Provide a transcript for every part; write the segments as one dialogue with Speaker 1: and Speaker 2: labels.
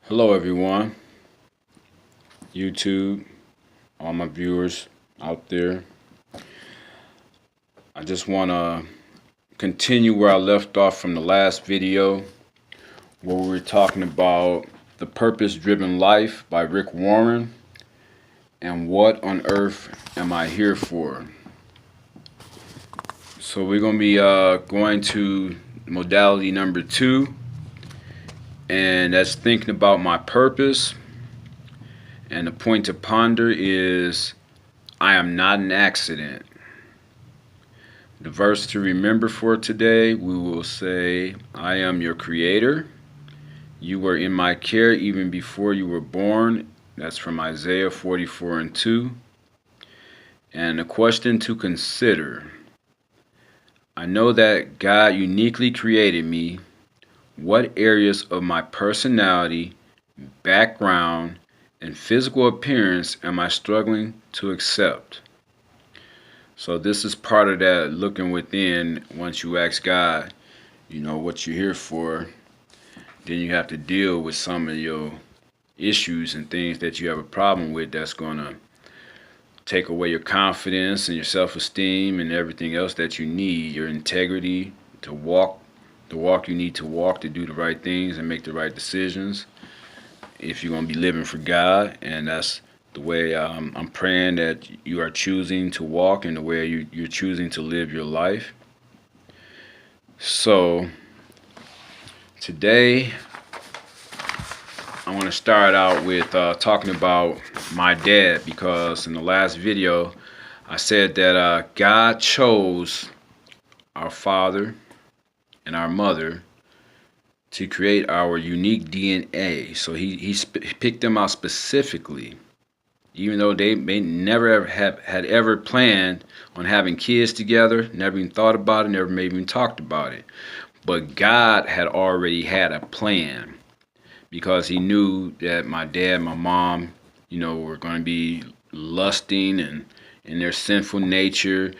Speaker 1: Hello, everyone. YouTube, all my viewers out there. I just want to continue where I left off from the last video, where we were talking about The Purpose Driven Life by Rick Warren and what on earth am I here for? So, we're going to be going to modality number 2, and that's thinking about my purpose. And the point to ponder is I am not an accident. The verse to remember for today, we will say, I am your creator. You were in my care even before you were born. That's from Isaiah 44:2. And the question to consider, I know that God uniquely created me. What areas of my personality, background, and physical appearance am I struggling to accept? So this is part of that looking within. Once you ask God, what you're here for, then you have to deal with some of your issues and things that you have a problem with that's going to take away your confidence and your self-esteem and everything else that you need, your integrity to walk the walk you need to walk to do the right things and make the right decisions if you're going to be living for God. And that's the way I'm praying that you are choosing to walk and the way you're choosing to live your life. So today I want to start out with talking about my dad, because in the last video I said that God chose our father and our mother to create our unique DNA. So he picked them out specifically, even though they may never had ever planned on having kids together, never even thought about it, never maybe even talked about it. But God had already had a plan, because he knew that my dad and my mom, were going to be lusting, and in their sinful nature,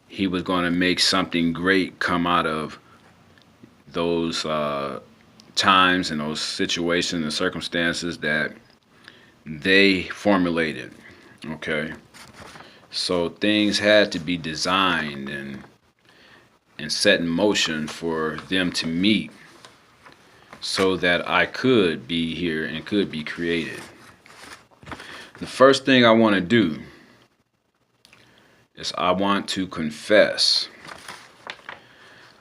Speaker 1: he was going to make something great come out of those times and those situations and circumstances that they formulated. Okay, so things had to be designed and set in motion for them to meet, so that I could be here and could be created. The first thing I want to do is I want to confess.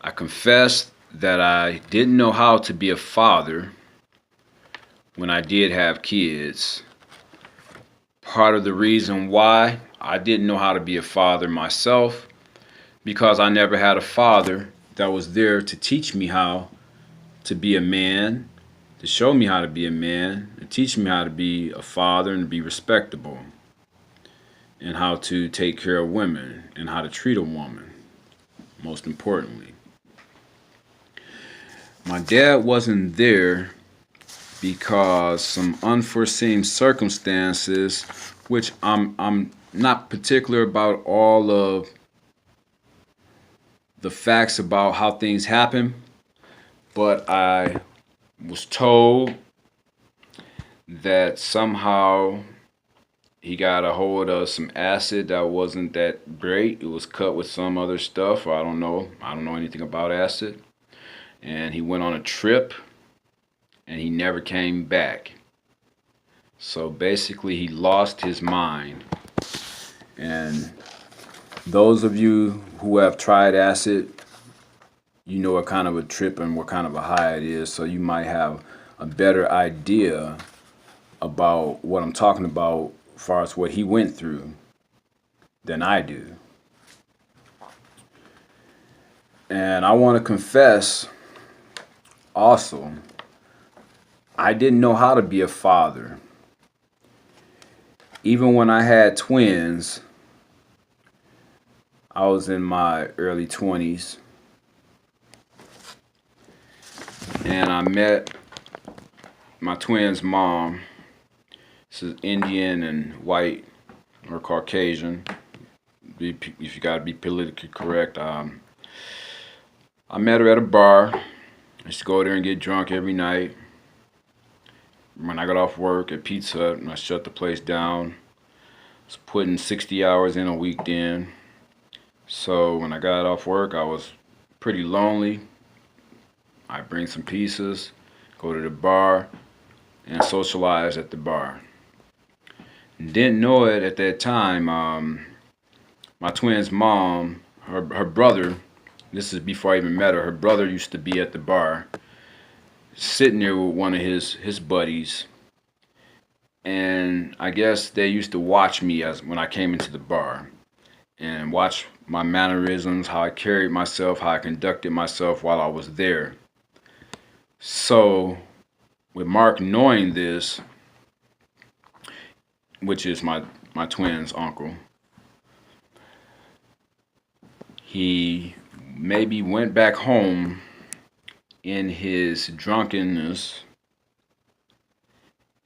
Speaker 1: I confess that I didn't know how to be a father when I did have kids. Part of the reason why I didn't know how to be a father myself, because I never had a father that was there to teach me how to be a man, to show me how to be a man, and teach me how to be a father and be respectable, and how to take care of women and how to treat a woman, most importantly. My dad wasn't there because some unforeseen circumstances, which I'm not particular about all of the facts about how things happen, but I was told that somehow he got a hold of some acid that wasn't that great. It was cut with some other stuff. I don't know anything about acid. And he went on a trip and he never came back. So basically he lost his mind. And those of you who have tried acid, you know what kind of a trip and what kind of a high it is. So you might have a better idea about what I'm talking about as far as what he went through than I do. And I want to confess also, I didn't know how to be a father. Even when I had twins, I was in my early 20s, and I met my twins' mom. This is Indian and white or Caucasian, if you got to be politically correct. I met her at a bar. I used to go there and get drunk every night. when I got off work at Pizza Hut and I shut the place down. I was putting 60 hours in a week then. So when I got off work, I was pretty lonely. I bring some pizzas, go to the bar, and socialize at the bar. Didn't know it at that time. My twin's mom, her brother, this is before I even met her, her brother used to be at the bar, sitting there with one of his buddies. And I guess they used to watch me as when I came into the bar and watch my mannerisms, how I carried myself, how I conducted myself while I was there. So, with Mark knowing this, which is my twin's uncle, he maybe went back home in his drunkenness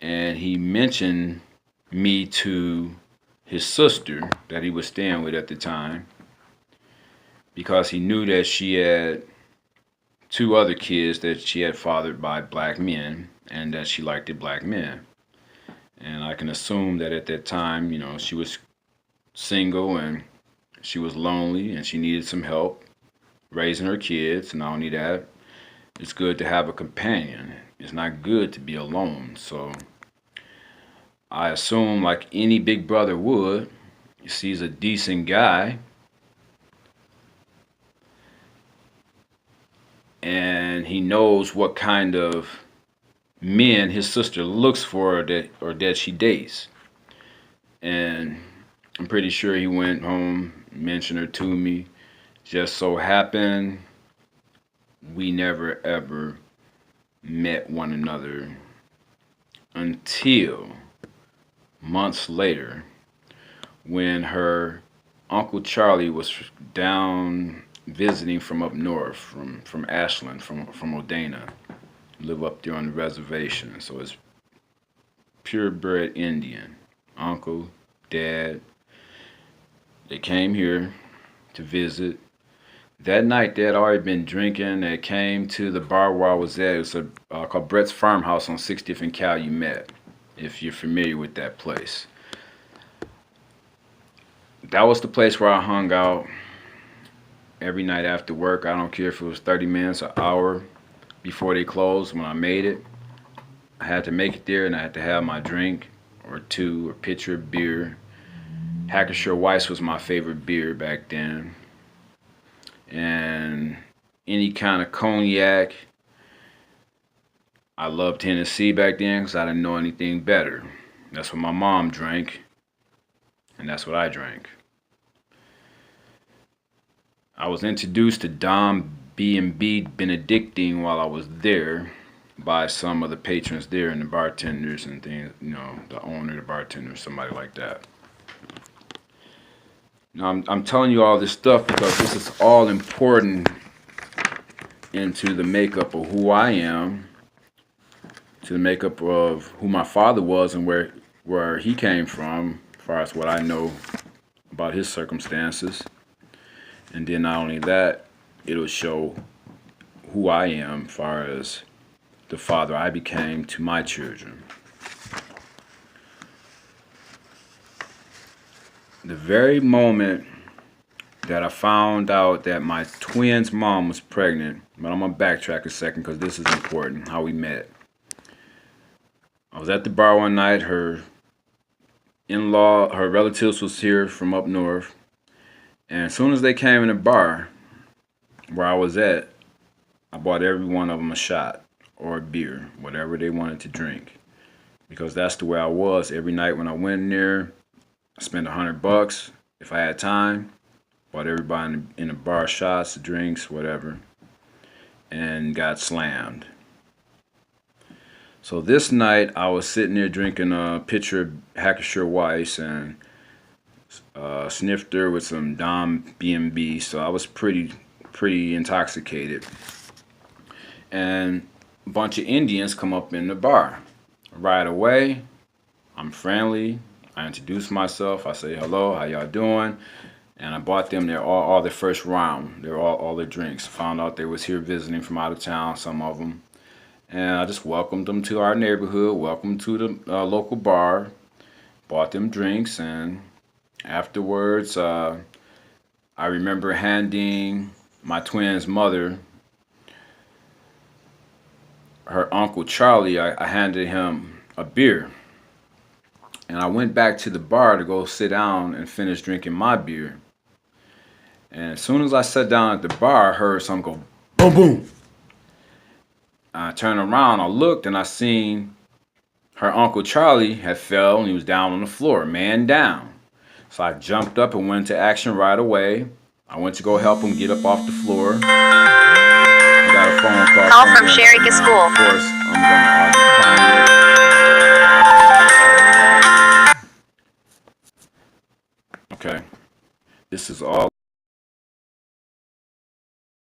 Speaker 1: and he mentioned me to his sister that he was staying with at the time because he knew that she had two other kids that she had fathered by black men and that she liked the black men. And I can assume that at that time, she was single and she was lonely and she needed some help raising her kids. And not only that, it's good to have a companion. It's not good to be alone. So I assume, like any big brother would, he sees a decent guy and he knows what kind of men his sister looks for that she dates. And I'm pretty sure he went home, mentioned her to me. Just so happened we never ever met one another until months later when her Uncle Charlie was down visiting from up north, from Ashland, from Odana. Live up there on the reservation. So it's purebred Indian. Uncle, dad, they came here to visit. That night they had already been drinking. They came to the bar where I was at. It was called Brett's Farmhouse on 60th and Calumet, if you're familiar with that place. That was the place where I hung out every night after work. I don't care if it was 30 minutes, an hour before they closed. When I made it, I had to make it there and I had to have my drink or two, or pitcher of beer. Hackeshire Weiss was my favorite beer back then. And any kind of cognac. I loved Tennessee back then because I didn't know anything better. That's what my mom drank, and that's what I drank. I was introduced to Dom B&B Benedictine while I was there by some of the patrons there and the bartenders and things, the owner, the bartender, somebody like that. Now, I'm telling you all this stuff because this is all important into the makeup of who I am, to the makeup of who my father was and where he came from, as far as what I know about his circumstances. And then not only that, it'll show who I am as far as the father I became to my children. The very moment that I found out that my twin's mom was pregnant, but I'm going to backtrack a second because this is important, how we met. I was at the bar one night. Her in-law, her relatives was here from up north. And as soon as they came in the bar where I was at, I bought every one of them a shot or a beer, whatever they wanted to drink. Because that's the way I was. Every night when I went in there, I spent $100 if I had time. Bought everybody in the bar shots, drinks, whatever. And got slammed. So this night, I was sitting there drinking a pitcher of Hackeshire Weiss and sniffed her with some Dom B&B. So I was pretty intoxicated. And a bunch of Indians come up in the bar. Right away, I'm friendly. I introduce myself. I say, hello, how y'all doing? And I bought them all their first round. They're all their drinks. Found out they was here visiting from out of town, some of them. And I just welcomed them to our neighborhood, welcomed to the local bar, bought them drinks, and afterwards, I remember handing my twin's mother her uncle Charlie. I handed him a beer. And I went back to the bar to go sit down and finish drinking my beer. And as soon as I sat down at the bar, I heard something go boom, boom. I turned around, I looked, and I seen her uncle Charlie had fell and he was down on the floor, man down. So I jumped up and went into action right away. I went to go help him get up off the floor. I got a phone call.
Speaker 2: Call from Sherika School.
Speaker 1: Of course, I'm gonna decline it. Okay, this is all.